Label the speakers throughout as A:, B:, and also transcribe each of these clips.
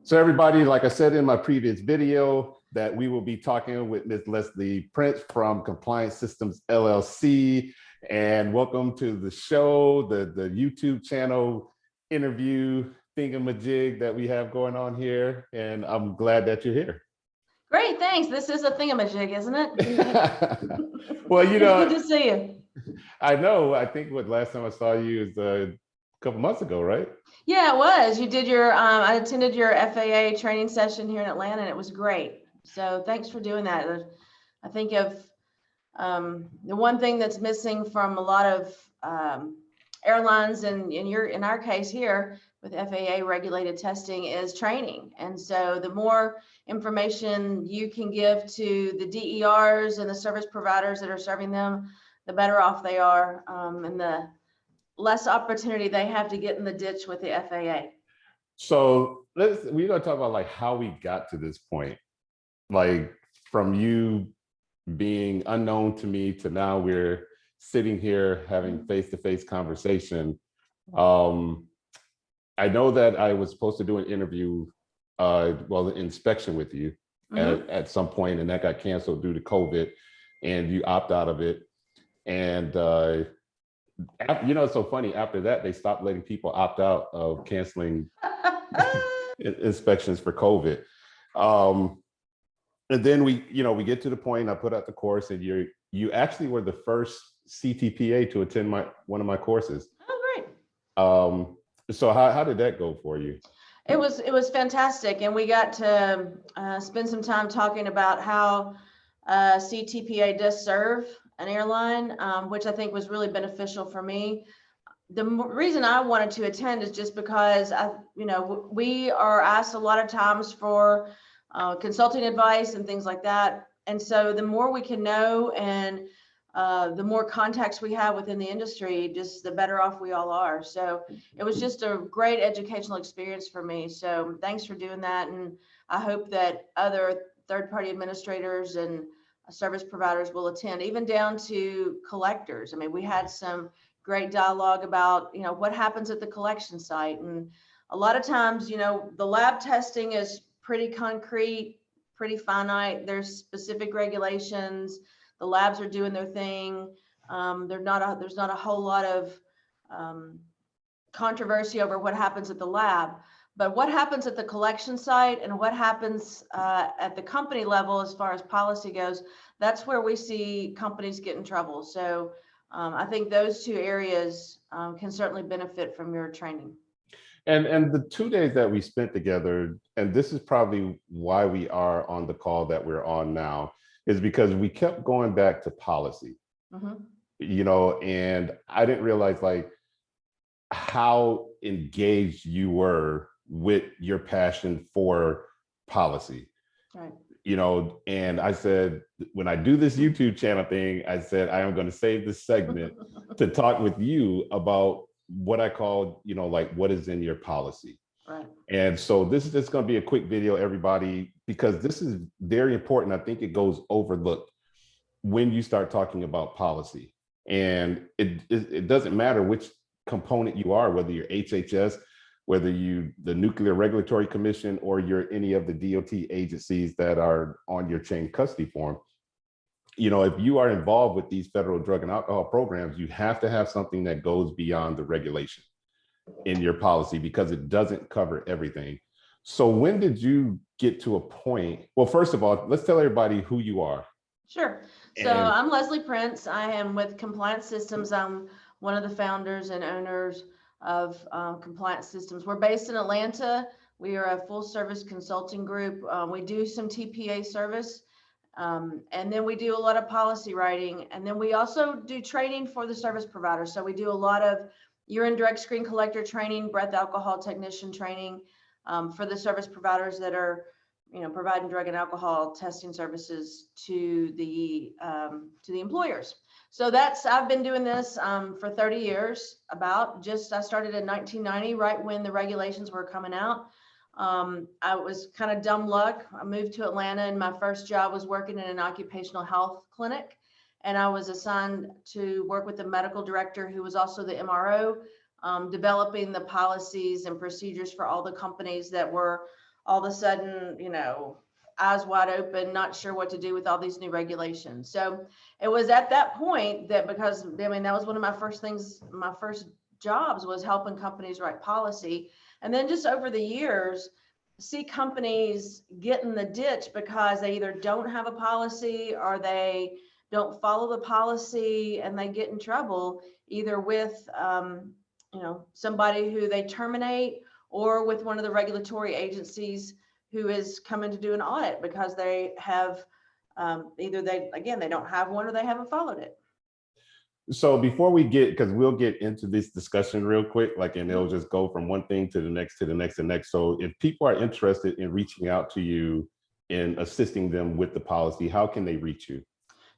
A: So everybody, like I said in my previous video, that we will be talking with Ms. Leslie Prince from Compliance Systems LLC. And welcome to the show, the YouTube channel interview thingamajig that we have going on here. And I'm glad that you're here.
B: Great, thanks. This is a thingamajig, isn't it?
A: Well, you know,
B: it's good to see you.
A: I know. I think what last time I saw you is a couple months ago, right?
B: Yeah, it was. You did your, I attended your FAA training session here in Atlanta, and it was great. So thanks for doing that. I think of the one thing that's missing from a lot of airlines, and in our case here with FAA regulated testing, is training. And so the more information you can give to the DERs and the service providers that are serving them, the better off they are, and the less opportunity they have to get in the ditch with the FAA.
A: So we're gonna talk about like how we got to this point, like from you being unknown to me to now we're sitting here having face-to-face conversation. I know that I was supposed to do an interview, an inspection with you at some point, and that got canceled due to COVID, and you opt out of it. And you know, it's so funny, after that, they stopped letting people opt out of canceling inspections for COVID. And then we get to the point, I put out the course, and you actually were the first CTPA to attend one of my courses.
B: Oh, great.
A: So how did that go for you?
B: It was fantastic, and we got to spend some time talking about how CTPA does serve an airline, which I think was really beneficial for me. The reason I wanted to attend is just because we are asked a lot of times for consulting advice and things like that. And so the more we can know and the more contacts we have within the industry, just the better off we all are. So it was just a great educational experience for me. So thanks for doing that. And I hope that other third-party administrators and service providers will attend, even down to collectors. I mean, we had some great dialogue about, what happens at the collection site. And a lot of times, the lab testing is pretty concrete, pretty finite. There's specific regulations. The labs are doing their thing. There's not a whole lot of controversy over what happens at the lab. But what happens at the collection site and what happens at the company level as far as policy goes, that's where we see companies get in trouble. So I think those two areas can certainly benefit from your training.
A: And the 2 days that we spent together, and this is probably why we are on the call that we're on now, is because we kept going back to policy, and I didn't realize like how engaged you were with your passion for policy.
B: Right.
A: And I said, when I do this YouTube channel thing, I said, I am going to save this segment to talk with you about what I call, like what is in your policy.
B: Right.
A: And so this is just going to be a quick video, everybody, because this is very important. I think it goes overlooked when you start talking about policy. And it doesn't matter which component you are, whether you're HHS, whether you the Nuclear Regulatory Commission, or you're any of the DOT agencies that are on your chain custody form. If you are involved with these federal drug and alcohol programs, you have to have something that goes beyond the regulation in your policy, because it doesn't cover everything. So when did you get to a point? Well, first of all, let's tell everybody who you are.
B: Sure. So I'm Leslie Prince. I am with Compliance Systems. I'm one of the founders and owners of Compliance Systems. We're based in Atlanta. We are a full service consulting group. We do some TPA service, and then we do a lot of policy writing. And then we also do training for the service providers. So we do a lot of urine direct screen collector training, breath alcohol technician training for the service providers that are, providing drug and alcohol testing services to the employers. So I've been doing this for 30 years. I started in 1990, right when the regulations were coming out. I was kind of dumb luck. I moved to Atlanta, and my first job was working in an occupational health clinic. And I was assigned to work with the medical director, who was also the MRO, developing the policies and procedures for all the companies that were all of a sudden, eyes wide open, not sure what to do with all these new regulations. So it was at that point that, because that was one of my first things, my first jobs was helping companies write policy. And then just over the years, see companies get in the ditch because they either don't have a policy or they don't follow the policy, and they get in trouble either with somebody who they terminate, or with one of the regulatory agencies who is coming to do an audit because they have either they don't have one or they haven't followed it.
A: So before we get, because we'll get into this discussion real quick, and it'll just go from one thing to the next, to the next, to the next. So if people are interested in reaching out to you and assisting them with the policy, how can they reach you?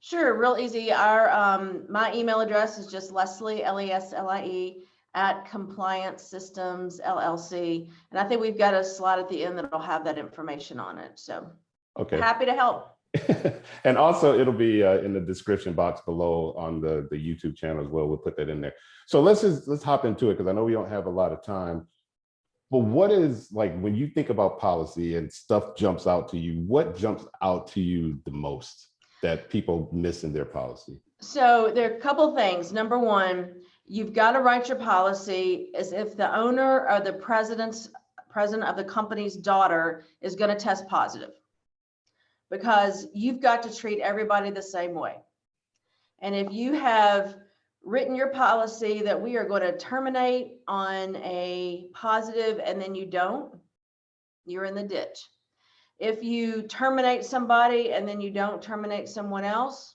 B: Sure, real easy. My email address is just Leslie, Leslie, at Compliance Systems LLC. And I think we've got a slide at the end that'll have that information on it. So
A: okay,
B: happy to help.
A: And also it'll be in the description box below on the YouTube channel as well. We'll put that in there. So let's hop into it, because I know we don't have a lot of time. But what is, when you think about policy and stuff jumps out to you, what jumps out to you the most that people miss in their policy?
B: So there are a couple things. Number one, you've got to write your policy as if the owner or the president of the company's daughter is going to test positive, because you've got to treat everybody the same way. And if you have written your policy that we are going to terminate on a positive and then you don't, you're in the ditch. If you terminate somebody and then you don't terminate someone else,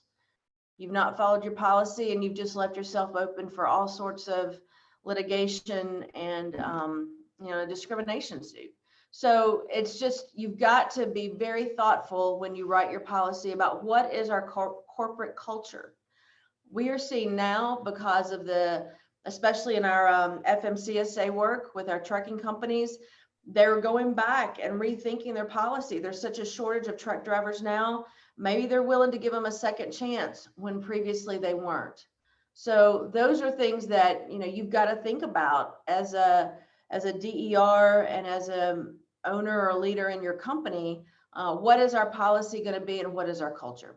B: you've not followed your policy, and you've just left yourself open for all sorts of litigation and discrimination suit. So it's just, you've got to be very thoughtful when you write your policy about what is our corporate culture. We are seeing now, because of especially in our FMCSA work with our trucking companies, they're going back and rethinking their policy. There's such a shortage of truck drivers now. Maybe they're willing to give them a second chance when previously they weren't. So those are things that you've got to think about as a DER and as a owner or leader in your company. What is our policy going to be, and what is our culture?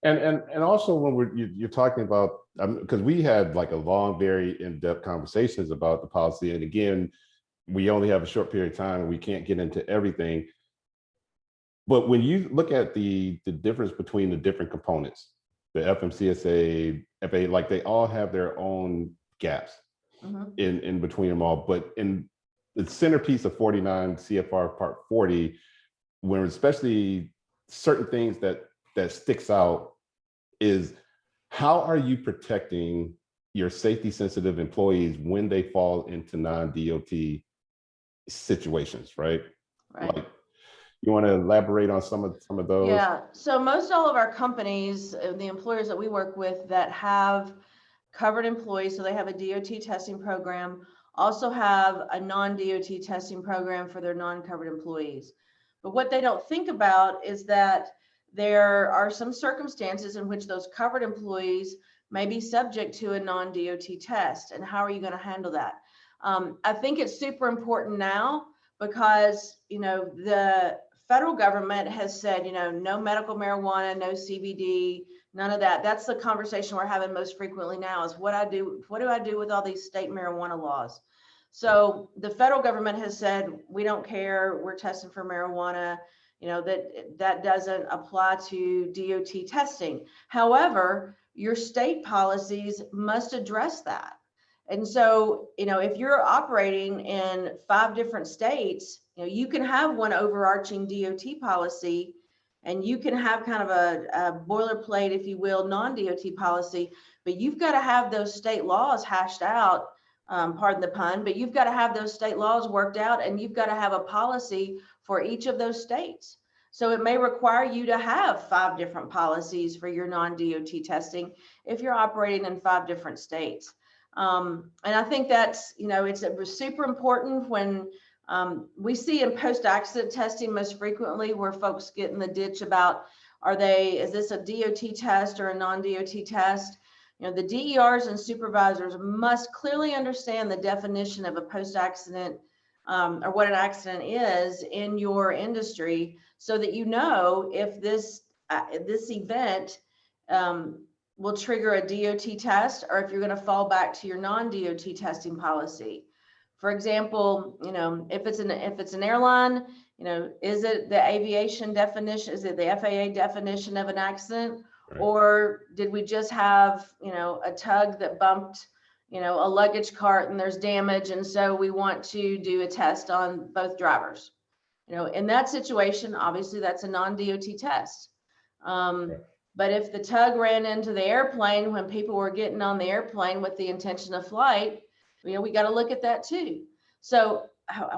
A: And also when you're talking about, because we had a long, very in-depth conversations about the policy, and again, we only have a short period of time and we can't get into everything. But when you look at the difference between the different components, the FMCSA, FAA, they all have their own gaps in between them all. But in the centerpiece of 49 CFR Part 40, when especially certain things that sticks out is, how are you protecting your safety sensitive employees when they fall into non-DOT situations, right? You want to elaborate on some of those?
B: Yeah, so most all of our companies, the employers that we work with that have covered employees, so they have a DOT testing program, also have a non-DOT testing program for their non-covered employees. But what they don't think about is that there are some circumstances in which those covered employees may be subject to a non-DOT test, and how are you going to handle that? I think it's super important now, because the federal government has said, no medical marijuana, no CBD, none of that. That's the conversation we're having most frequently now, is what do I do with all these state marijuana laws? So the federal government has said, we don't care, we're testing for marijuana, that doesn't apply to DOT testing. However, your state policies must address that. And so, if you're operating in 5 different states, you can have one overarching DOT policy, and you can have kind of a boilerplate, if you will, non-DOT policy, but you've got to have those state laws hashed out, pardon the pun, but you've got to have those state laws worked out, and you've got to have a policy for each of those states. So it may require you to have 5 different policies for your non-DOT testing if you're operating in 5 different states. And I think that's, it's super important when we see in post-accident testing most frequently where folks get in the ditch about, is this a DOT test or a non-DOT test? The DERs and supervisors must clearly understand the definition of a post-accident or what an accident is in your industry, so that you know if this event will trigger a DOT test, or if you're going to fall back to your non-DOT testing policy. For example, if it's an airline, is it the aviation definition? Is it the FAA definition of an accident? Right. Or did we just have, a tug that bumped, a luggage cart and there's damage, and so we want to do a test on both drivers? In that situation, obviously that's a non-DOT test. Right. But if the tug ran into the airplane when people were getting on the airplane with the intention of flight, we got to look at that too. So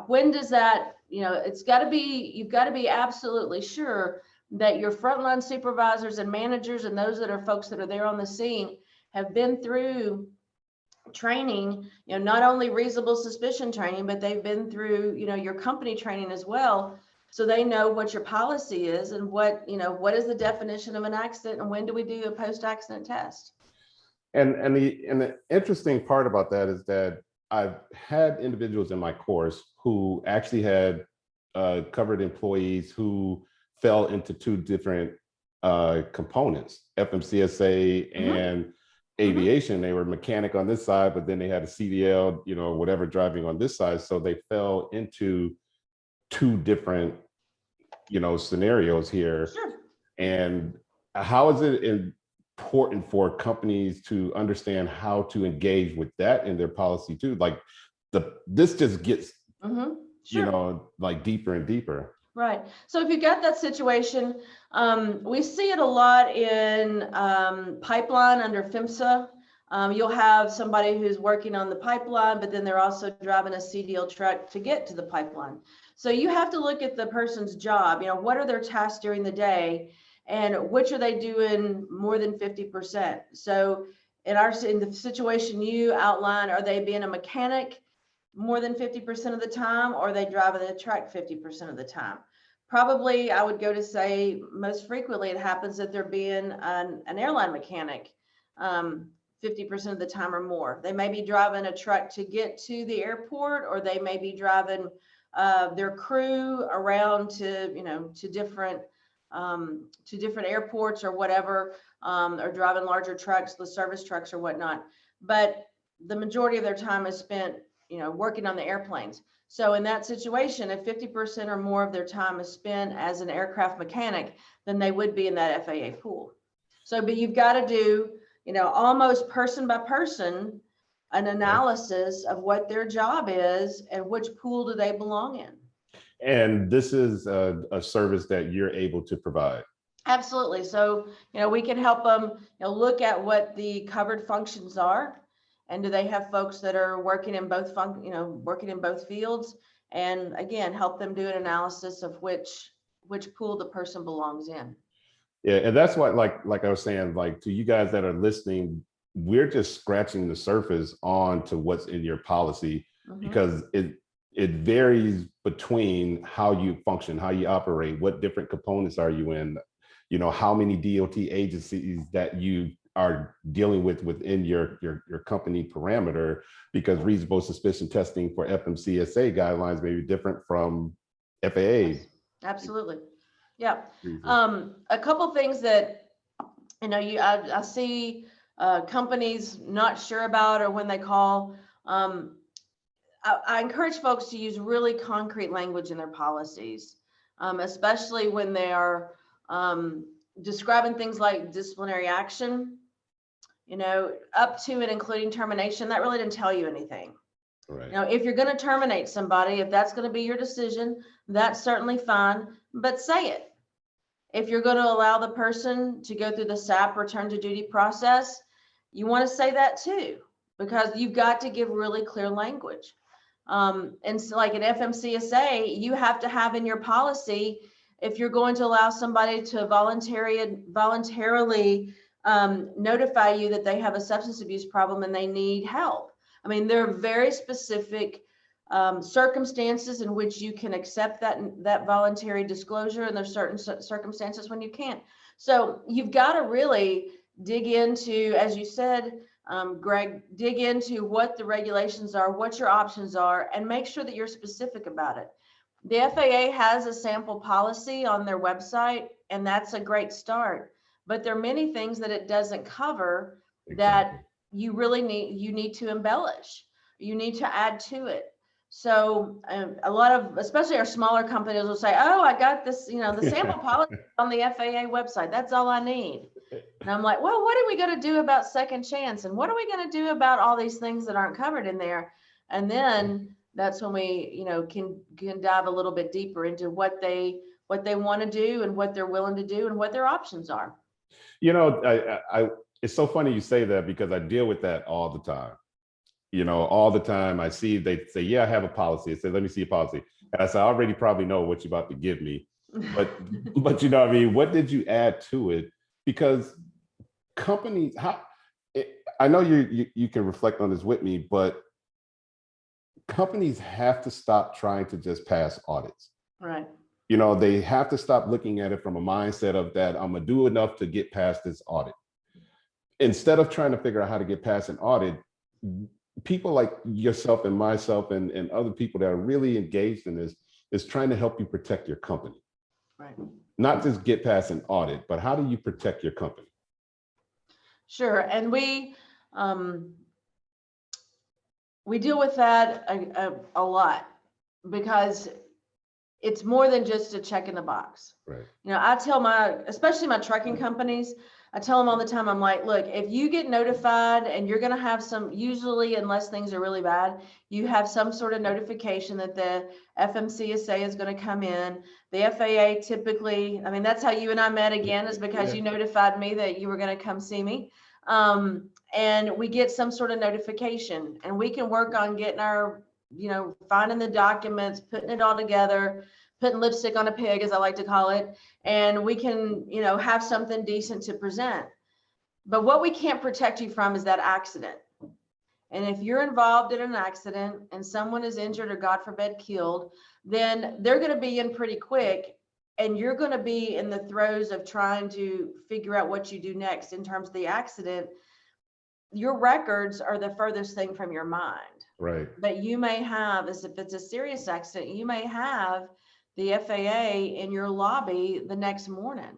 B: when does that, you've got to be absolutely sure that your frontline supervisors and managers and those that are folks that are there on the scene have been through training, not only reasonable suspicion training, but they've been through, your company training as well. So they know what your policy is and what is the definition of an accident and when do we do a post-accident test.
A: And the interesting part about that is that I've had individuals in my course who actually had covered employees who fell into two different components, FMCSA and aviation. They were mechanic on this side, but then they had a CDL, whatever, driving on this side. So they fell into two different, scenarios here. Sure. And how is it important for companies to understand how to engage with that in their policy too? Like this just gets, sure, like deeper and deeper.
B: Right. So if you got that situation, we see it a lot in pipeline under PHMSA. You'll have somebody who's working on the pipeline, but then they're also driving a CDL truck to get to the pipeline. So you have to look at the person's job. What are their tasks during the day, and which are they doing more than 50%? So in the situation you outlined, are they being a mechanic more than 50% of the time, or are they driving the truck 50% of the time? Probably, I would go to say most frequently it happens that they're being an airline mechanic 50% of the time or more. They may be driving a truck to get to the airport, or they may be driving their crew around to different airports or whatever, or driving larger trucks, the service trucks or whatnot. But the majority of their time is spent working on the airplanes. So in that situation, if 50% or more of their time is spent as an aircraft mechanic, then they would be in that FAA pool. So, but you've got to do, almost person by person, an analysis of what their job is and which pool do they belong in.
A: And this is a service that you're able to provide.
B: Absolutely. So, we can help them, look at what the covered functions are. And do they have folks that are working in both working in both fields? And again, help them do an analysis of which pool the person belongs in.
A: Yeah, and that's what, like I was saying, like to you guys that are listening, we're just scratching the surface on to what's in your policy, because it varies between how you function, how you operate, what different components are you in, how many DOT agencies that you are dealing with within your company parameter, because reasonable suspicion testing for FMCSA guidelines may be different from FAA.
B: Absolutely. Yeah. A couple things that, I see companies not sure about, or when they call, I encourage folks to use really concrete language in their policies, especially when they are describing things like disciplinary action, up to and including termination. That really didn't tell you anything. Right. If you're going to terminate somebody, if that's going to be your decision, that's certainly fine, but say it. If you're going to allow the person to go through the SAP return to duty process, you want to say that too, because you've got to give really clear language. And so like at FMCSA, you have to have in your policy, if you're going to allow somebody to voluntarily notify you that they have a substance abuse problem and they need help. I mean, there are very specific circumstances in which you can accept that voluntary disclosure, and there's certain circumstances when you can't. So you've got to really dig into, as you said, Greg, dig into what the regulations are, what your options are, and make sure that you're specific about it. The FAA has a sample policy on their website, and that's a great start. But there are many things that it doesn't cover that you really need to embellish. You need to add to it. So a lot of, especially our smaller companies, will say, "Oh, I got this, the sample policy on the FAA website. That's all I need." And I'm like, "Well, what are we going to do about second chance? And what are we going to do about all these things that aren't covered in there?" And then that's when we, can dive a little bit deeper into what they want to do and what they're willing to do and what their options are.
A: It's so funny you say that, because I deal with that all the time. All the time I see they say, "Yeah, I have a policy." I say, "Let me see a policy." And I say, "I already probably know what you're about to give me." But but what did you add to it? Because companies, I know you can reflect on this with me, but companies have to stop trying to just pass audits.
B: Right.
A: They have to stop looking at it from a mindset of that I'm gonna do enough to get past this audit. Instead of trying to figure out how to get past an audit, people like yourself and myself and other people that are really engaged in this is trying to help you protect your company.
B: Right.
A: Not just get past an audit, but how do you protect your company?
B: Sure. And we deal with that a lot, because it's more than just a check in the box.
A: Right.
B: I tell especially my trucking companies, I tell them all the time, I'm like, "Look, if you get notified and you're going to have usually, unless things are really bad, you have some sort of notification that the FMCSA is going to come in. The FAA typically, that's how you and I met again, is because you notified me that you were going to come see me. And we get some sort of notification, and we can work on getting our, finding the documents, putting it all together, putting lipstick on a pig, as I like to call it, and we can, have something decent to present. But what we can't protect you from is that accident. And if you're involved in an accident and someone is injured or, God forbid, killed, then they're going to be in pretty quick, and you're going to be in the throes of trying to figure out what you do next in terms of the accident. Your records are the furthest thing from your mind.
A: Right.
B: But you may have, as if it's a serious accident, you may have the FAA in your lobby the next morning,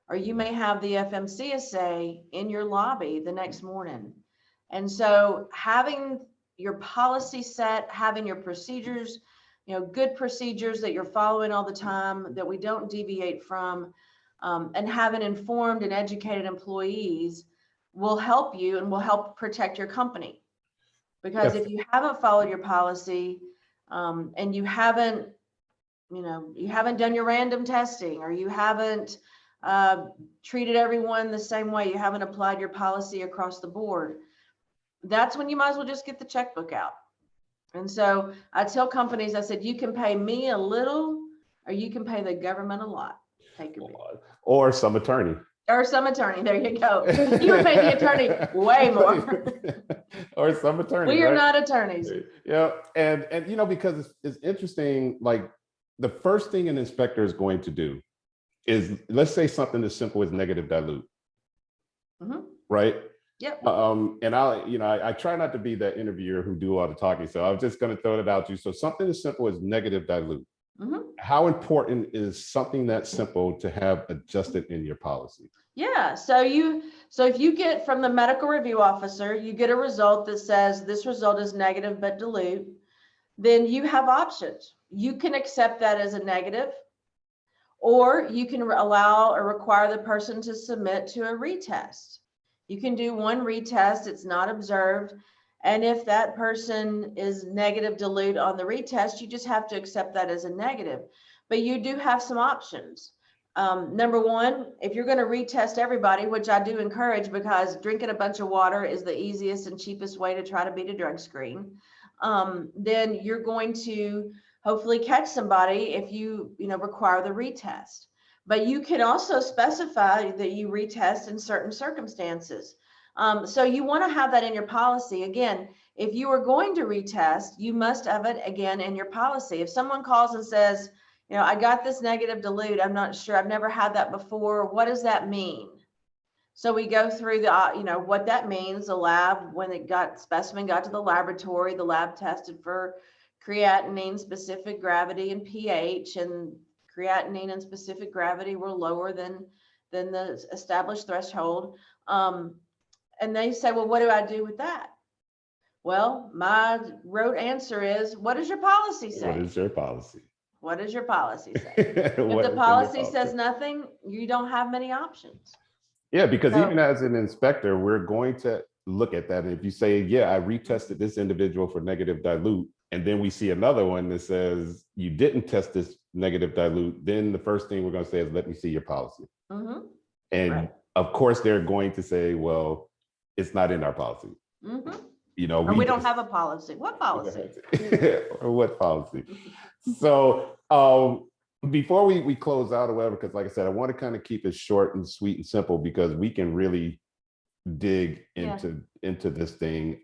B: or you may have the FMCSA in your lobby the next morning. And so having your policy set, having your procedures, good procedures that you're following all the time, that we don't deviate from, and having informed and educated employees will help you and will help protect your company. Because if you haven't followed your policy, and you haven't done your random testing, or you haven't treated everyone the same way, you haven't applied your policy across the board, that's when you might as well just get the checkbook out. And so I tell companies, I said, you can pay me a little, or you can pay the government a lot. Take your pick.
A: Or some attorney.
B: Or some attorney. There you go. You would pay the attorney way more.
A: Or some attorney.
B: We are not attorneys.
A: Yeah. And because it's interesting, like the first thing an inspector is going to do is, let's say something as simple as negative dilute. Mm-hmm. Right?
B: Yep.
A: And I try not to be that interviewer who do all the talking. So I'm just going to throw it out to you. So something as simple as negative dilute. Mm-hmm. How important is something that simple to have adjusted in your policy?
B: Yeah. So if you get from the medical review officer, you get a result that says this result is negative but dilute, then you have options. You can accept that as a negative, or you can allow or require the person to submit to a retest. You can do one retest, it's not observed. And if that person is negative dilute on the retest, you just have to accept that as a negative. But you do have some options. Number one, if you're going to retest everybody, which I do encourage, because drinking a bunch of water is the easiest and cheapest way to try to beat a drug screen, then you're going to hopefully catch somebody if you require the retest. But you can also specify that you retest in certain circumstances. So you want to have that in your policy. Again, if you are going to retest, you must have it again in your policy. If someone calls and says, I got this negative dilute, I'm not sure, I've never had that before, what does that mean? So we go through the, what that means. The lab, when specimen got to the laboratory, the lab tested for creatinine, specific gravity, and pH, and creatinine and specific gravity were lower than the established threshold. And they say, well, what do I do with that? Well, my rote answer is, what does your policy say?
A: What is your policy?
B: What does your policy say? If the policy says nothing, you don't have many options.
A: Yeah, because even as an inspector, we're going to look at that. And if you say, yeah, I retested this individual for negative dilute, and then we see another one that says you didn't test this negative dilute, then the first thing we're going to say is, let me see your policy.
B: Mm-hmm.
A: And
B: right.
A: Of course, they're going to say, well, it's not in our policy.
B: Mm-hmm.
A: We
B: don't have a policy. What policy?
A: Or what policy? So before we close out or whatever, because like I said, I want to kind of keep it short and sweet and simple, because we can really dig into this thing.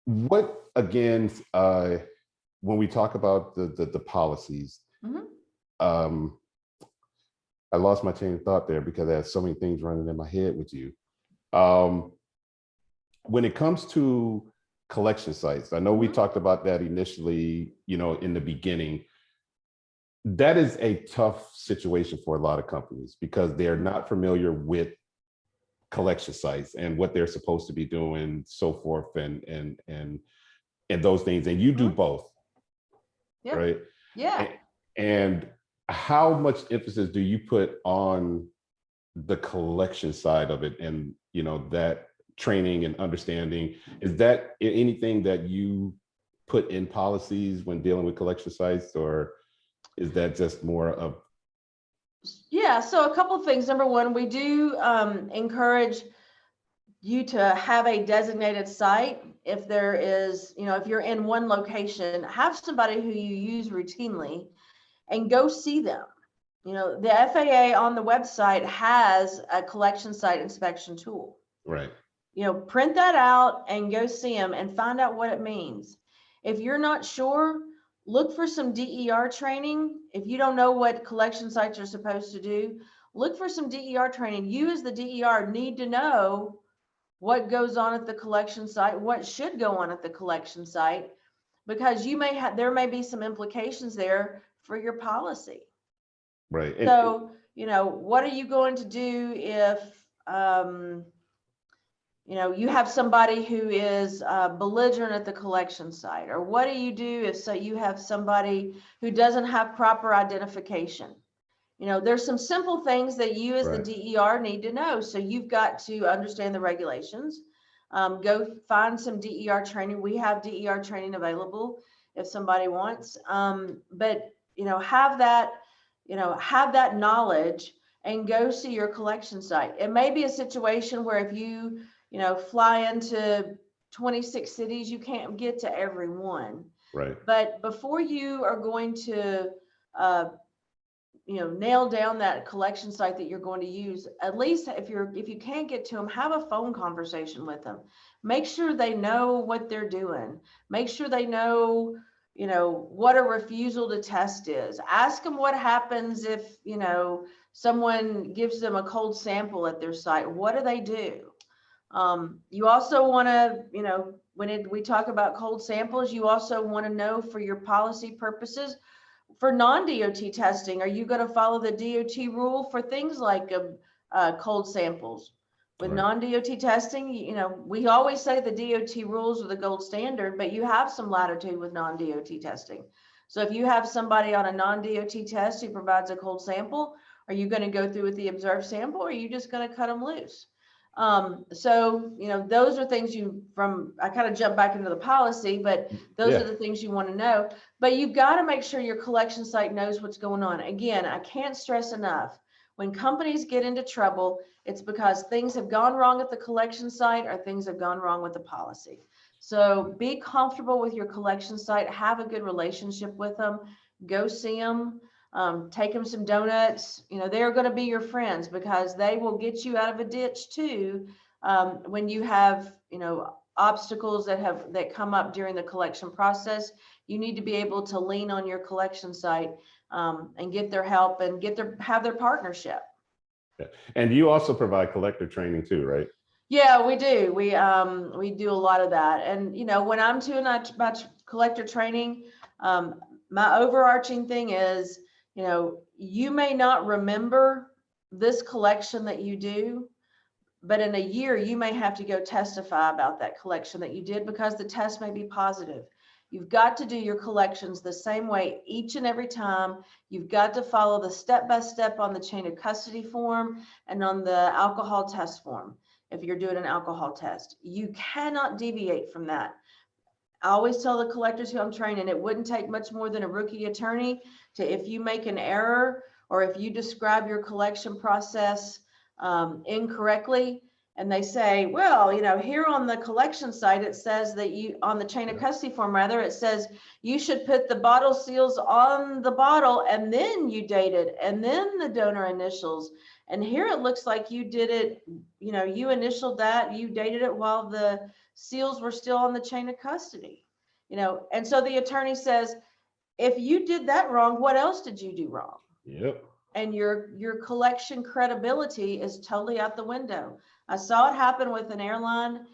A: What, again, when we talk about the policies, mm-hmm. I lost my train of thought there because I had so many things running in my head with you. When it comes to collection sites, I know we talked about that initially, in the beginning. That is a tough situation for a lot of companies because they're not familiar with collection sites and what they're supposed to be doing, so forth, and those things. And you do both, right?
B: Yeah.
A: And how much emphasis do you put on the collection side of it, and that training and understanding? Is that anything that you put in policies when dealing with collection sites, or is that just more of?
B: Yeah, so a couple of things. Number one, we do encourage you to have a designated site. If there is, if you're in one location, have somebody who you use routinely and go see them. The FAA on the website has a collection site inspection tool.
A: Right.
B: Print that out and go see them and find out what it means. If you're not sure, look for some DER training. If you don't know what collection sites are supposed to do, look for some DER training. You as the DER need to know what goes on at the collection site, what should go on at the collection site, because there may be some implications there for your policy.
A: Right.
B: So, what are you going to do if, you have somebody who is belligerent at the collection site? Or what do you do if you have somebody who doesn't have proper identification? There's some simple things that you as the DER need to know. So you've got to understand the regulations. Go find some DER training. We have DER training available if somebody wants. But have that knowledge and go see your collection site. It may be a situation where if you fly into 26 cities, you can't get to every one.
A: Right.
B: But before you are going to nail down that collection site that you're going to use, at least if you can't get to them, have a phone conversation with them. Make sure they know what they're doing. Make sure they know, what a refusal to test is. Ask them what happens if, someone gives them a cold sample at their site. What do they do? You also want to, when we talk about cold samples, you also want to know for your policy purposes, for non-DOT testing, are you going to follow the DOT rule for things like cold samples? With non-DOT testing, we always say the DOT rules are the gold standard, but you have some latitude with non-DOT testing. So if you have somebody on a non-DOT test who provides a cold sample, are you going to go through with the observed sample, or are you just going to cut them loose? So, those are things I kind of jump back into the policy, but those are the things you want to know. But you've got to make sure your collection site knows what's going on. Again, I can't stress enough, when companies get into trouble, it's because things have gone wrong at the collection site or things have gone wrong with the policy. So be comfortable with your collection site, have a good relationship with them, go see them. Take them some donuts. They're going to be your friends because they will get you out of a ditch too. When you have, obstacles that come up during the collection process, you need to be able to lean on your collection site and get their help and have their partnership.
A: Yeah. And you also provide collector training too, right?
B: Yeah, we do. We do a lot of that. And you know, when I'm doing my collector training, my overarching thing is, you know, you may not remember this collection that you do, but in a year you may have to go testify about that collection that you did because the test may be positive. You've got to do your collections the same way each and every time. You've got to follow the step-by-step on the chain of custody form and on the alcohol test form. If you're doing an alcohol test, you cannot deviate from that. I always tell the collectors who I'm training, it wouldn't take much more than a rookie attorney to, if you make an error or if you describe your collection process incorrectly, and they say, well, you know, here on the collection site, it says that you, on the chain of custody form, rather, it says you should put the bottle seals on the bottle and then you date it and then the donor initials. And here it looks like you did it, you know, you initialed that, you dated it while the seals were still on the chain of custody, you know. And so the attorney says, if you did that wrong, what else did you do wrong?
A: Yep.
B: And your collection credibility is totally out the window. I saw it happen with an airline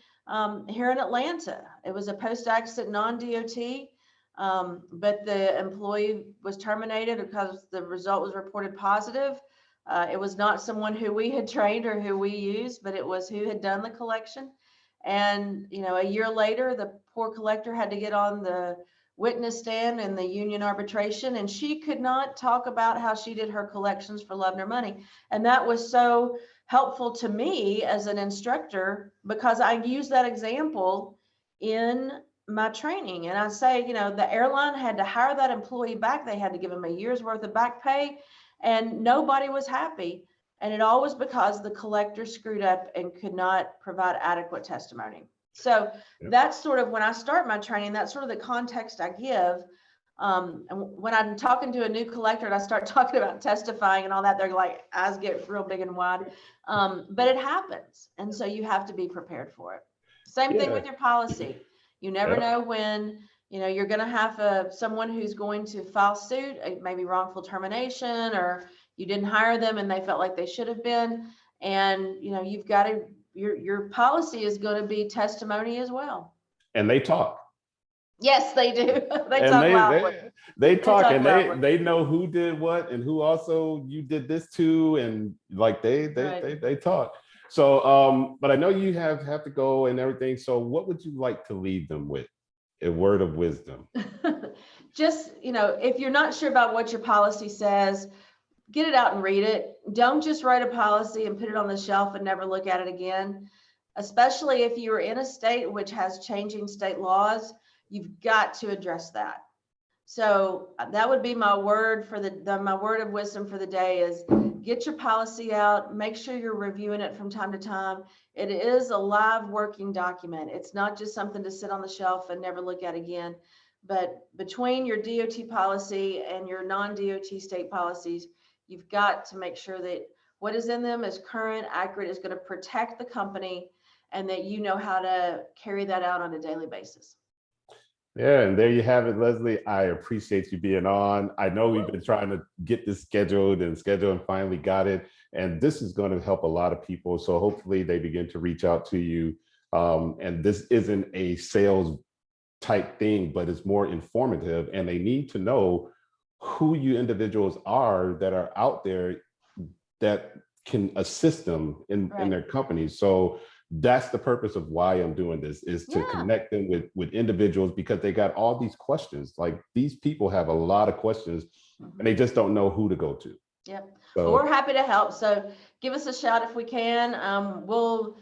B: here in Atlanta. It was a post-accident non-DOT, but the employee was terminated because the result was reported positive. It was not someone who we had trained or who we used, but it was who had done the collection. And, you know, a year later, the poor collector had to get on the witness stand in the union arbitration, and she could not talk about how she did her collections for love nor money. And that was so helpful to me as an instructor because I use that example in my training. And I say, you know, the airline had to hire that employee back. They had to give him a year's worth of back pay, and nobody was happy. And it all was because the collector screwed up and could not provide adequate testimony. So that's sort of when I start my training, that's sort of the context I give. And when I'm talking to a new collector and I start talking about testifying and all that, they're like, eyes get real big and wide. But it happens. And so you have to be prepared for it. Same thing with your policy. You never know when, you know, you're going to have someone who's going to file suit, maybe wrongful termination, or you didn't hire them and they felt like they should have been. And, you know, you've got to, your policy is going to be testimony as well.
A: And they talk.
B: Yes, they do. They
A: and
B: talk loudly.
A: they talk and they know who did what and who also you did this to, and like they talk. So but I know you have to go and everything. So what would you like to leave them with? A word of wisdom.
B: Just, you know, if you're not sure about what your policy says, get it out and read it. Don't just write a policy and put it on the shelf and never look at it again. Especially if you're in a state which has changing state laws, you've got to address that. So that would be my word for my word of wisdom for the day is get your policy out, make sure you're reviewing it from time to time. It is a live working document. It's not just something to sit on the shelf and never look at again. But between your DOT policy and your non-DOT state policies, you've got to make sure that what is in them is current, accurate, is going to protect the company, and that you know how to carry that out on a daily basis.
A: Yeah, and there you have it, Leslie. I appreciate you being on. I know we've been trying to get this scheduled and finally got it. And this is going to help a lot of people. So hopefully they begin to reach out to you. And this isn't a sales type thing, but it's more informative, and they need to know who you individuals are that are out there that can assist them in their companies. So that's the purpose of why I'm doing this, is to connect them with individuals, because they got all these questions. Like, these people have a lot of questions and they just don't know who to go to.
B: Yep. So, well, we're happy to help. So give us a shout if we can. We'll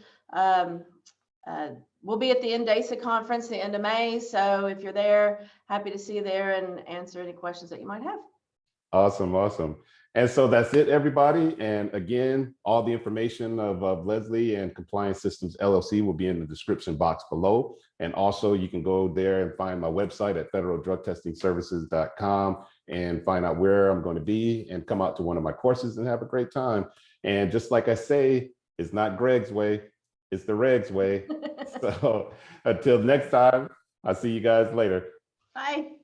B: be at the NDASA conference the end of May. So if you're there, happy to see you there and answer any questions that you might have.
A: Awesome. Awesome. And so that's it, everybody. And again, all the information of Leslie and Compliance Systems LLC will be in the description box below. And also you can go there and find my website at federaldrugtestingservices.com and find out where I'm going to be and come out to one of my courses and have a great time. And just like I say, it's not Greg's way, it's the regs way. So until next time, I'll see you guys later.
B: Bye.